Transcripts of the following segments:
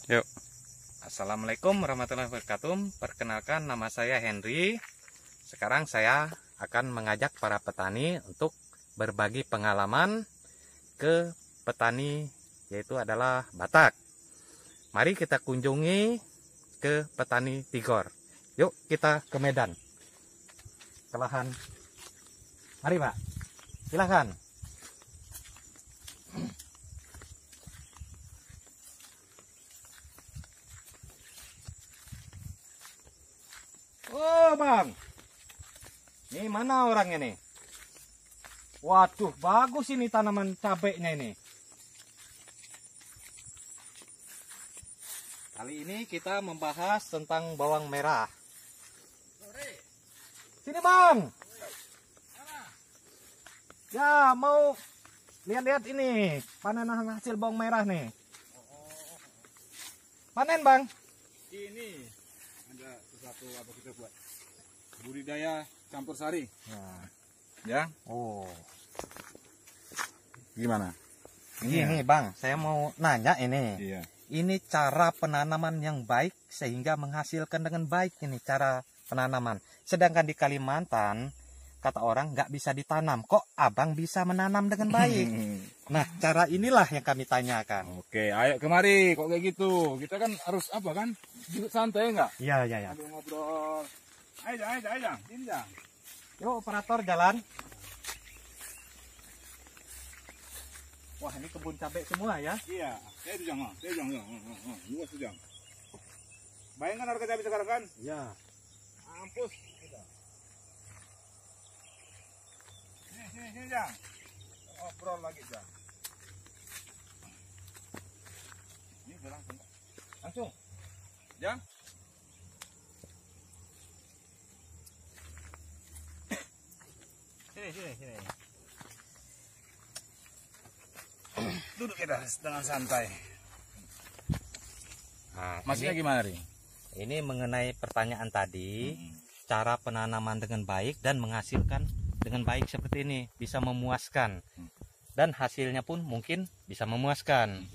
Yuk. Assalamualaikum warahmatullahi wabarakatuh. Perkenalkan, nama saya Henry. Sekarang saya akan mengajak para petani untuk berbagi pengalaman ke petani, yaitu adalah Batak. Mari kita kunjungi ke petani Tigor. Yuk kita ke Medan. Ke lahan. Mari Pak, silahkan. Oh Bang, ini mana orangnya nih? Waduh, bagus ini tanaman cabenya ini. Kali ini kita membahas tentang bawang merah. Sini Bang. Ya, mau lihat-lihat ini panenan hasil bawang merah nih. Panen Bang. Ini ada sesuatu apa kita buat budidaya campur sari. Nah. Ya, Oh. gimana? Ini Bang, saya mau nanya ini. Iya. Ini cara penanaman yang baik sehingga menghasilkan dengan baik, ini cara penanaman. Sedangkan di Kalimantan, kata orang nggak bisa ditanam. Kok abang bisa menanam dengan baik? Nah, cara inilah yang kami tanyakan. Oke, ayo kemari. Kok kayak gitu? Kita kan harus apa kan? Duduk santai enggak? Iya, iya, iya. Sambil ngobrol. Ayo, sini Jang. Yuk, operator jalan. Wah, ini kebun cabai semua ya. Iya, saya itu Jang. Luas tuh Jang. Bayangkan harga cabai sekarang kan? Iya. Mampus. Sini Jang. Ngobrol lagi Jang. Ini udah langsung. Langsung. Jang. Sini. Duduk kita dengan santai. Nah, Maksudnya gimana, Ri? ini mengenai pertanyaan tadi, cara penanaman dengan baik dan menghasilkan dengan baik seperti ini bisa memuaskan, dan hasilnya pun mungkin bisa memuaskan.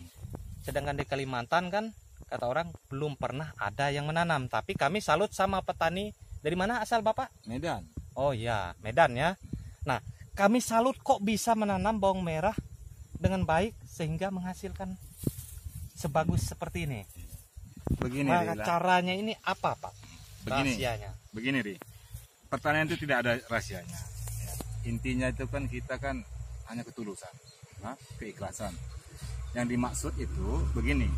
Sedangkan di Kalimantan kan kata orang belum pernah ada yang menanam, tapi kami salut sama petani. Dari mana asal Bapak? Medan. Oh iya, Medan ya. Nah, kami salut kok bisa menanam bawang merah dengan baik sehingga menghasilkan sebagus seperti ini. Begini, Nah, Ri. caranya ini apa Pak? Begini. Rahasianya. Begini, Ri. Pertanian itu tidak ada rahasianya. Ya. Intinya itu kan kita kan hanya ketulusan, keikhlasan. Yang dimaksud itu begini.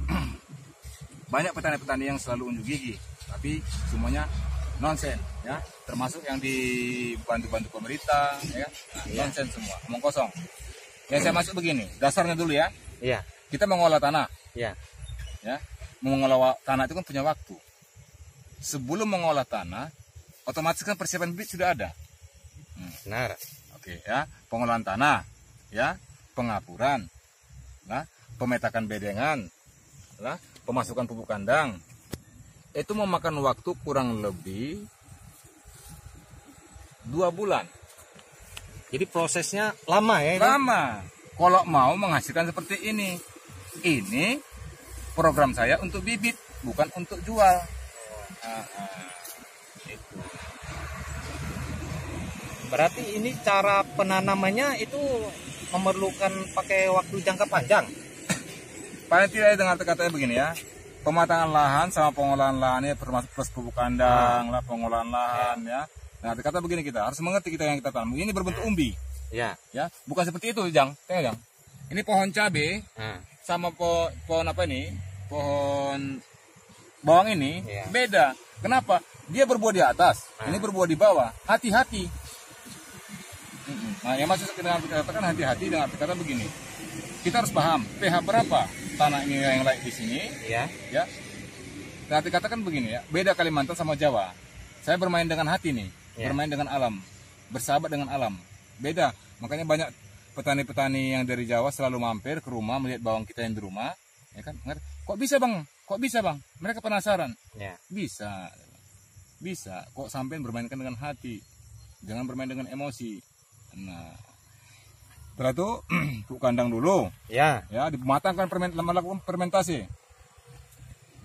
Banyak petani-petani yang selalu unjuk gigi, tapi semuanya nonsen, ya. Termasuk yang dibantu-bantu pemerintah, ya. Nonsen semua, omong kosong. Yang saya maksud begini, dasarnya dulu ya. Iya. Kita mengolah tanah, Iya. ya. Mengolah tanah itu kan punya waktu. Sebelum mengolah tanah, otomatis kan persiapan bibit sudah ada. Benar. Oke, ya, pengolahan tanah, ya, pengapuran, nah, pemetakan bedengan, nah, pemasukan pupuk kandang. Itu memakan waktu kurang lebih 2 bulan. Jadi prosesnya lama ya? Ini? Lama. Kalau mau menghasilkan seperti ini program saya untuk bibit, bukan untuk jual. Itu. Berarti ini cara penanamannya itu memerlukan pakai waktu jangka panjang. Paling tidak dengan katanya begini ya, pematangan lahan sama pengolahan lahannya termasuk plus pupuk kandang lah, pengolahan lahan ya. Nah, kata begini, kita harus mengerti kita yang kita tanam. Ini berbentuk umbi, Ya. ya, bukan seperti itu, Jang. Tengok, Jang. Ini pohon cabai Nah, sama pohon apa ini? Pohon bawang ini Iya. beda. Kenapa? Dia berbuah di atas, ini berbuah di bawah. Hati-hati. Nah, yang maksud dengan katakan hati-hati dengan arti kata begini. Kita harus paham pH berapa tanah ini yang layak di sini, ya. ya. Nanti katakan begini ya, beda Kalimantan sama Jawa. Saya bermain dengan hati nih, Ya. bermain dengan alam, bersahabat dengan alam. Beda. Makanya banyak petani-petani yang dari Jawa selalu mampir ke rumah melihat bawang kita yang di rumah, ya kan? Kok bisa Bang? Kok bisa Bang? Mereka penasaran. Ya. Bisa. Bisa. Kok sampai bermainkan dengan hati. Jangan bermain dengan emosi. Nah, setelah itu pupuk kandang dulu, Ya. ya, dimatangkan melakukan fermentasi.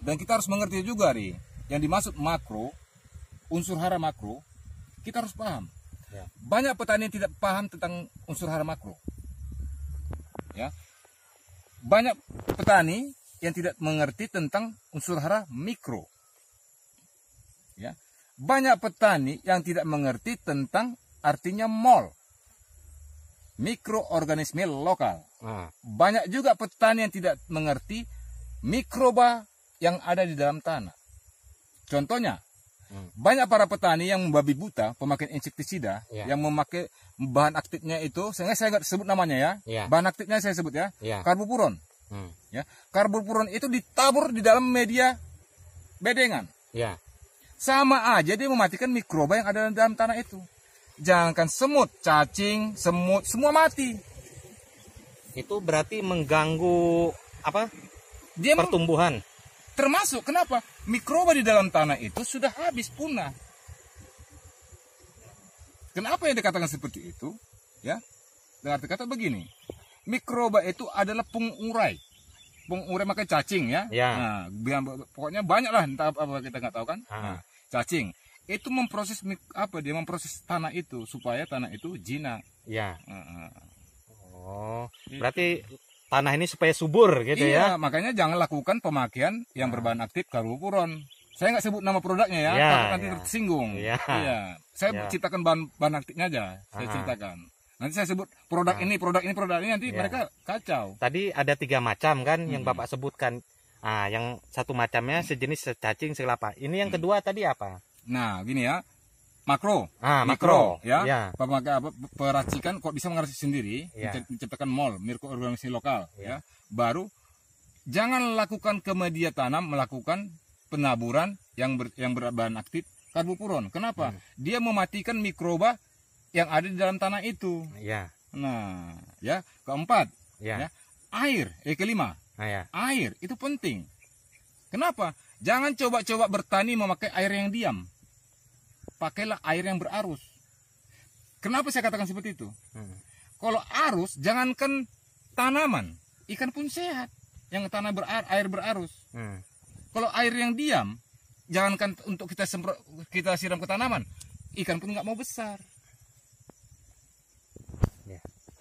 Dan kita harus mengerti juga, Ri, yang dimaksud makro, unsur hara makro, kita harus paham. Ya. Banyak petani yang tidak paham tentang unsur hara makro. Ya. Banyak petani yang tidak mengerti tentang unsur hara mikro. Ya. Banyak petani yang tidak mengerti tentang artinya mol, mikroorganisme lokal. Banyak juga petani yang tidak mengerti mikroba yang ada di dalam tanah. Contohnya, banyak para petani yang membabi buta pemakaian insektisida, yang memakai bahan aktifnya itu, saya nggak sebut namanya ya, bahan aktifnya saya sebut ya, karbopuron. Ya, karbopuron itu ditabur di dalam media bedengan. Sama aja dia mematikan mikroba yang ada dalam tanah itu. Jangankan semut, cacing, semut, semua mati. Itu berarti mengganggu apa? Dia pertumbuhan. Termasuk kenapa? Mikroba di dalam tanah itu sudah habis punah. Kenapa yang dikatakan seperti itu? Ya, dengan arti kata begini, mikroba itu adalah pengurai. Pengurai makanya cacing ya. Nah, pokoknya banyak lah, entah apa kita nggak tahu kan. Nah, cacing itu memproses dia memproses tanah itu supaya tanah itu jinak. Berarti tanah ini supaya subur gitu ya. Makanya jangan lakukan pemakaian yang berbahan aktif karbopuron. Saya nggak sebut nama produknya ya, takut nanti tersinggung. Saya ciptakan bahan aktifnya aja, saya ceritakan. Nanti saya sebut produk ini nanti mereka kacau. Tadi ada 3 macam kan yang Bapak sebutkan. Yang satu macamnya sejenis cacing selapa. Ini yang kedua tadi apa? Nah, gini ya. Makro. Makro ya. Peracikan kok bisa mengerti sendiri, menciptakan mol, mikroorganisme lokal ya. Baru jangan lakukan ke media tanam melakukan penaburan yang berbahan aktif karbopuron. Kenapa? Dia mematikan mikroba yang ada di dalam tanah itu. Nah, ya, keempat, ya. Air, kelima. Air itu penting. Kenapa? Jangan coba-coba bertani memakai air yang diam. Pakailah air yang berarus. Kenapa saya katakan seperti itu? Kalau arus, jangankan tanaman, ikan pun sehat. Yang tanah air berarus. Kalau air yang diam, jangankan untuk kita siram ke tanaman, ikan pun nggak mau besar.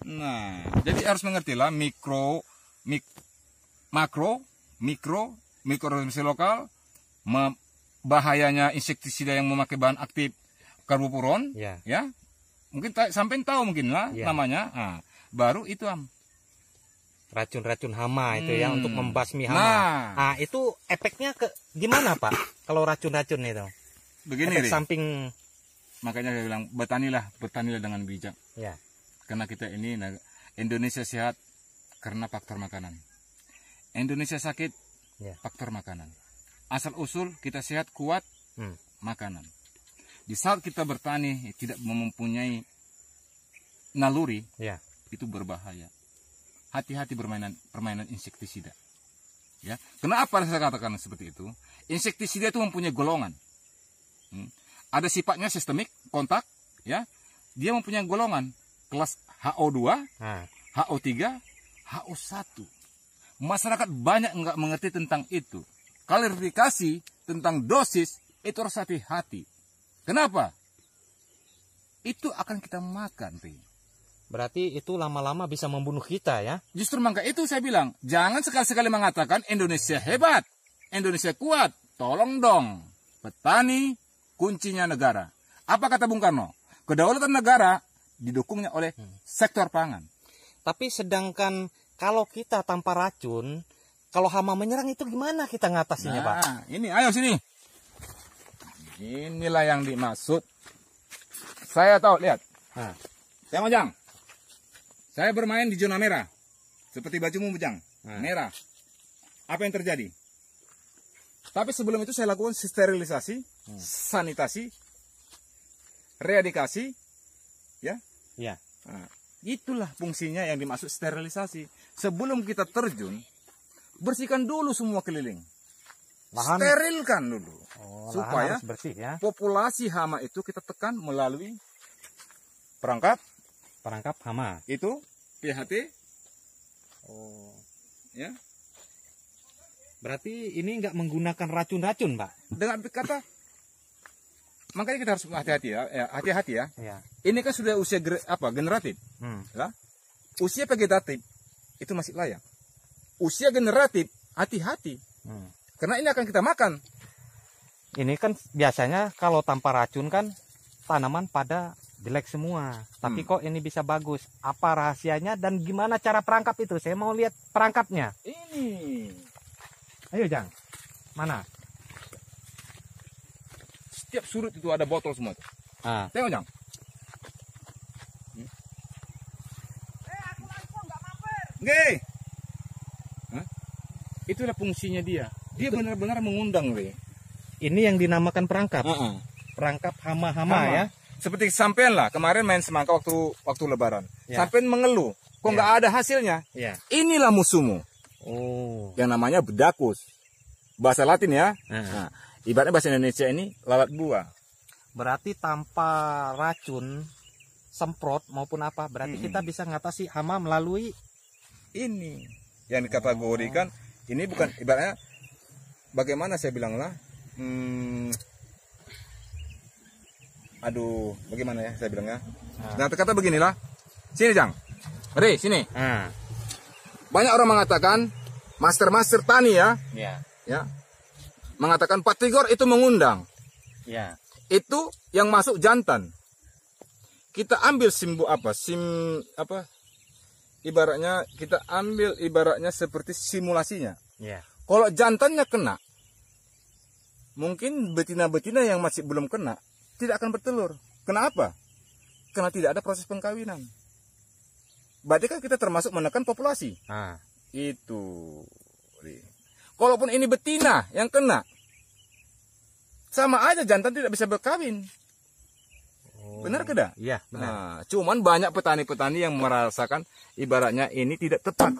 Nah, jadi harus mengertilah makro, mikroorganisme lokal, bahayanya insektisida yang memakai bahan aktif karbopuron, ya, mungkin sampai tahu mungkin lah namanya. Baru itu racun-racun hama itu ya, untuk membasmi hama. Nah, itu efeknya gimana Pak? Kalau racun-racun itu? Begini, efek samping. Makanya saya bilang bertanilah dengan bijak. Karena kita ini Indonesia sehat karena faktor makanan. Indonesia sakit faktor makanan. Asal usul kita sehat kuat makanan. Di saat kita bertani tidak mempunyai naluri, itu berbahaya. Hati-hati permainan insektisida. Ya, kenapa saya katakan seperti itu? Insektisida itu mempunyai golongan. Ada sifatnya sistemik, kontak, ya. Dia mempunyai golongan kelas HO2, HO3, HO1. Masyarakat banyak nggak mengerti tentang itu. Klarifikasi tentang dosis itu harus hati-hati. Kenapa? Itu akan kita makan, Berarti itu lama-lama bisa membunuh kita ya? Justru maka itu saya bilang, jangan sekali-sekali mengatakan Indonesia hebat, Indonesia kuat. Tolong dong, petani kuncinya negara. Apa kata Bung Karno? Kedaulatan negara didukungnya oleh sektor pangan. Tapi sedangkan kalau kita tanpa racun, kalau hama menyerang itu gimana kita ngatasinya, Pak? Ini, ayo sini. Inilah yang dimaksud. Saya tahu, lihat. Saya Mojang. Saya bermain di zona merah. Seperti bajumu, Mojang. Merah. Apa yang terjadi? Tapi sebelum itu saya lakukan sterilisasi, sanitasi, reedikasi, ya. Itulah fungsinya yang dimaksud sterilisasi. Sebelum kita terjun, bersihkan dulu semua keliling. Sterilkan dulu. Supaya bersih, ya. Populasi hama itu kita tekan melalui perangkap hama. Itu PHT. Ya. Berarti ini nggak menggunakan racun-racun, Pak? Dengan kata, makanya kita harus hati-hati ya, hati-hati ya. Iya. Ini kan sudah usia generatif, ya. Usia vegetatif itu masih layak. Usia generatif, hati-hati, karena ini akan kita makan. Ini kan biasanya kalau tanpa racun kan tanaman pada jelek semua. Tapi kok ini bisa bagus? Apa rahasianya dan gimana cara perangkap itu? Saya mau lihat perangkapnya. Ini. Ayo, Jang. Mana? Setiap surut itu ada botol semua. Ah. Tengok, Jang. Oke. Itulah fungsinya dia. Dia benar-benar mengundang, Re. Ini yang dinamakan perangkap. Perangkap hama-hama ya. Seperti sampean lah kemarin main semangka waktu lebaran. Ya. Sampean mengeluh, kok nggak ada hasilnya. Ya. Inilah musuhmu. Oh. Yang namanya bedakus. Bahasa Latin ya. Nah, ibaratnya bahasa Indonesia ini lalat buah. Berarti tanpa racun, semprot maupun apa, berarti kita bisa mengatasi hama melalui ini yang dikategorikan. Ini bukan ibaratnya bagaimana saya bilang lah. Aduh, bagaimana ya saya bilangnya? Nah, kata beginilah. Sini, Jang. Mari, sini. Banyak orang mengatakan master tani ya. Ya. Mengatakan Patigor itu mengundang. Ya. Itu yang masuk jantan. Kita ambil ibaratnya kita ambil ibaratnya seperti simulasinya. Ya. Kalau jantannya kena, mungkin betina-betina yang masih belum kena tidak akan bertelur. Kenapa? Karena tidak ada proses pengkawinan. Berarti kan kita termasuk menekan populasi. Itu. Kalaupun ini betina yang kena, sama aja jantan tidak bisa berkawin. Benar tidak? Iya, benar. Nah, cuman banyak petani-petani yang merasakan ibaratnya ini tidak tepat.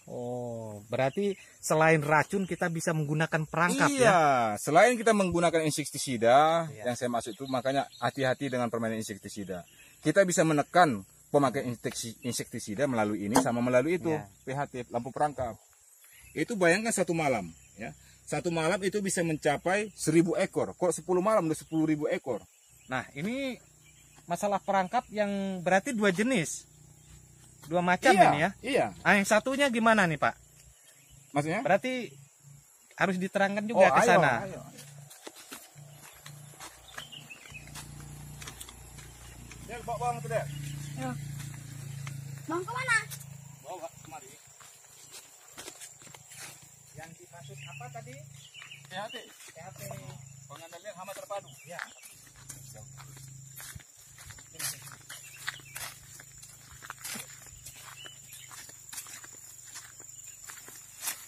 Oh, berarti selain racun kita bisa menggunakan perangkap ya? Iya, selain kita menggunakan insektisida, yang saya maksud itu makanya hati-hati dengan permainan insektisida. Kita bisa menekan pemakaian insektisida melalui ini sama melalui itu, PHT, lampu perangkap. Itu bayangkan satu malam, ya. Satu malam itu bisa mencapai 1000 ekor. Kok 10 malam udah 10.000 ekor. Nah, ini masalah perangkap yang berarti dua jenis. Dua macam ini ya? Iya. Ah, yang satunya gimana nih, Pak? Maksudnya? Berarti harus diterangkan juga ke sana. Ayo. Ya, bawa bawang itu deh. Ya. Bang kemana? Bawa kemari. Yang dimaksud apa tadi? PHT. PHT. Pengendalian hama terpadu. Ya.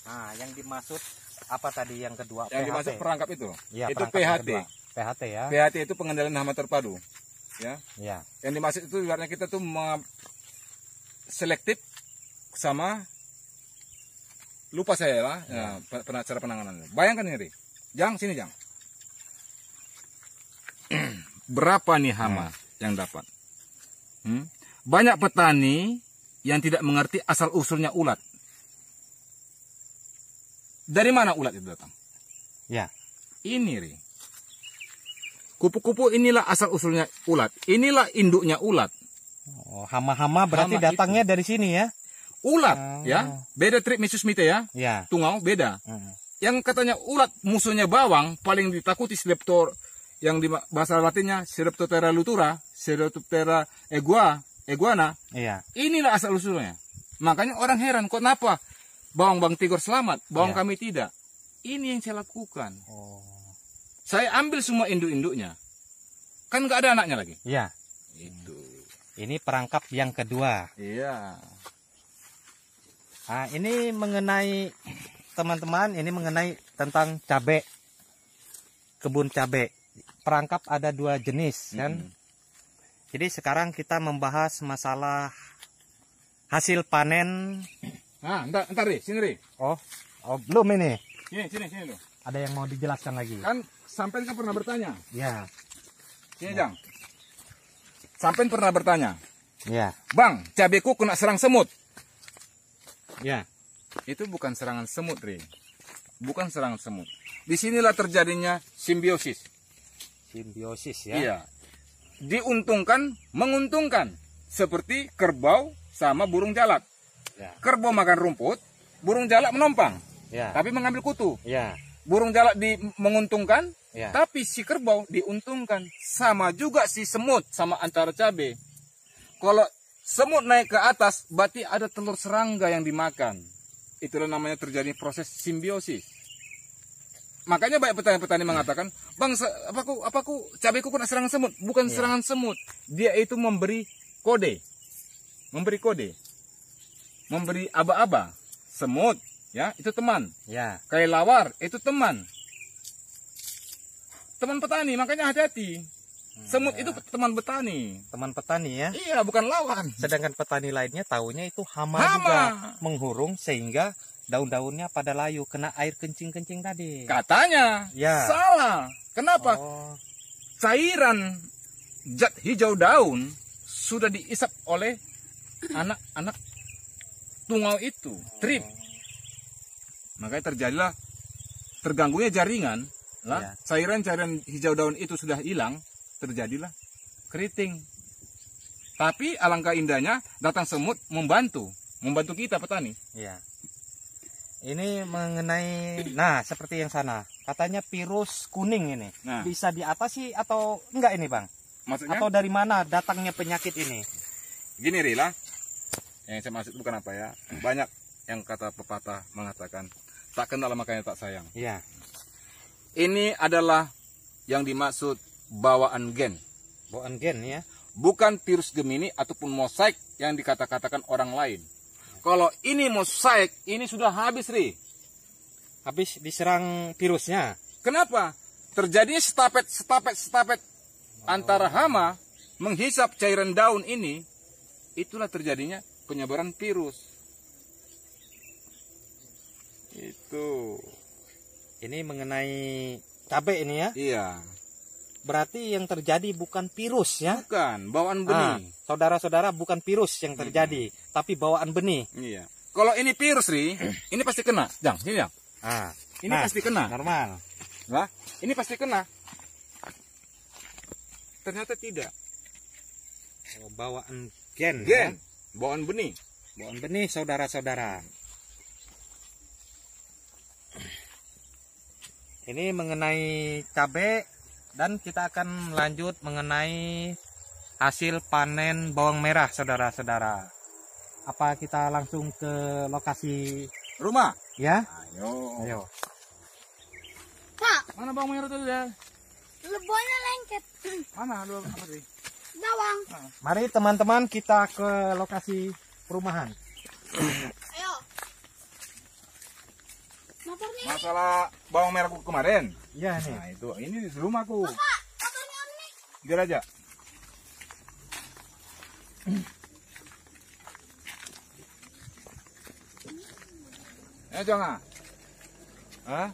Nah, yang dimaksud apa tadi yang kedua? Yang PHT. dimaksud perangkap itu. Ya, itu perangkap PHT. kedua. PHT ya. PHT itu pengendalian hama terpadu. Ya. Ya. Yang dimaksud itu ibaratnya kita tuh selektif sama lupa saya lah. Ya, cara penanganannya. Bayangkan ini, Jang, sini Jang. Berapa nih hama yang dapat? Banyak petani yang tidak mengerti asal usulnya ulat. Dari mana ulat itu datang? Ya. Ini, Ri. Kupu-kupu inilah asal usulnya ulat. Inilah induknya ulat. Oh, hama-hama berarti Hama datangnya dari sini ya? Ulat, ya. Beda Trimesusmite ya. Ya. Tungau beda. Yang katanya ulat musuhnya bawang paling ditakuti Sileptor, yang di bahasa Latinnya Sileptoptera lutura, Sileptoptera iguana. Iya. Inilah asal usulnya. Makanya orang heran, kok kenapa bawang Bang Tigor selamat, bawang kami tidak. Ini yang saya lakukan. Oh. Saya ambil semua induk-induknya. Kan nggak ada anaknya lagi. Iya. Itu. Ini perangkap yang kedua. Iya. Nah, ini mengenai teman-teman, ini mengenai tentang cabai. Kebun cabai. Perangkap ada dua jenis kan. Jadi sekarang kita membahas masalah hasil panen. Nah, entar Ri, sini Ri. Oh, belum ini. Sini loh. Ada yang mau dijelaskan lagi? Kan sampean kan pernah bertanya. Ya. Sini Jang. Sampean pernah bertanya. Ya. Bang, cabeku kena serang semut. Ya. Itu bukan serangan semut, Ri. bukan serangan semut. Disinilah terjadinya simbiosis. Simbiosis ya. Iya. Diuntungkan, menguntungkan. Seperti kerbau sama burung jalak. Ya. Kerbau makan rumput, burung jalak menompang, Ya. tapi mengambil kutu. Ya. Burung jalak menguntungkan, Ya. tapi si kerbau diuntungkan. Sama juga si semut sama antara cabai. Kalau semut naik ke atas, berarti ada telur serangga yang dimakan. Itulah namanya terjadi proses simbiosis. Makanya banyak petani-petani mengatakan, bang, apaku cabaiku kena serangan semut. Bukan serangan semut, dia itu memberi kode, memberi aba-aba. Semut, ya itu teman. Ya. Kelelawar itu teman petani, makanya hati-hati. Semut itu teman petani. Teman petani ya. Iya, bukan lawan. Sedangkan petani lainnya taunya itu hama Hama. juga menghurung sehingga daun-daunnya pada layu kena air kencing-kencing tadi. Katanya Ya. salah. Kenapa? Oh, Cairan zat hijau daun sudah diisap oleh anak-anak tungau itu, trip. Makanya terjadilah terganggunya jaringan. Lah, cairan-cairan hijau daun itu sudah hilang, terjadilah keriting. Tapi alangkah indahnya datang semut membantu kita petani. iya. Ini mengenai, nah seperti yang sana, katanya virus kuning ini. Nah. Bisa diatasi atau enggak ini bang? Maksudnya Atau dari mana datangnya penyakit ini? gini Rila, yang saya maksud bukan apa ya, banyak yang kata pepatah mengatakan tak kenal makanya tak sayang. Iya. Ini adalah yang dimaksud bawaan gen, Bawaan gen ya. bukan virus Gemini ataupun mosaik yang dikata-katakan orang lain. Kalau ini mosaik, ini sudah habis, Ri. Habis diserang virusnya. Kenapa? Terjadi stapet antara hama menghisap cairan daun ini, itulah terjadinya penyebaran virus. Itu. Ini mengenai cabai ini ya. Iya. Berarti yang terjadi bukan virus ya. Bukan, bawaan Ah, benih. saudara-saudara, bukan virus yang terjadi, tapi bawaan benih. Iya. Kalau ini virus, Ri, ini pasti kena. Jang, sini, Jang. Ah, Ini pasti kena. normal. Lah, ini pasti kena. Ternyata tidak. Oh, bawaan gen. Gen, Ya? bawaan benih. Bawaan benih, saudara-saudara. Ini mengenai cabai dan kita akan lanjut mengenai hasil panen bawang merah, saudara-saudara. Apa kita langsung ke lokasi Rumah. ya? Ayo. Ayo. Pak, Mana bawang merah tadi ya? lebonnya lengket. Mana lu apa sih? Bawang. Mari teman-teman kita ke lokasi perumahan. Ayo. Motornya ini. Masalah bawang merah kemarin. Iya nih. Nah, itu. Ini di rumahku. Pak, motornya ini. Biar aja. Ayo, jangan. Hah?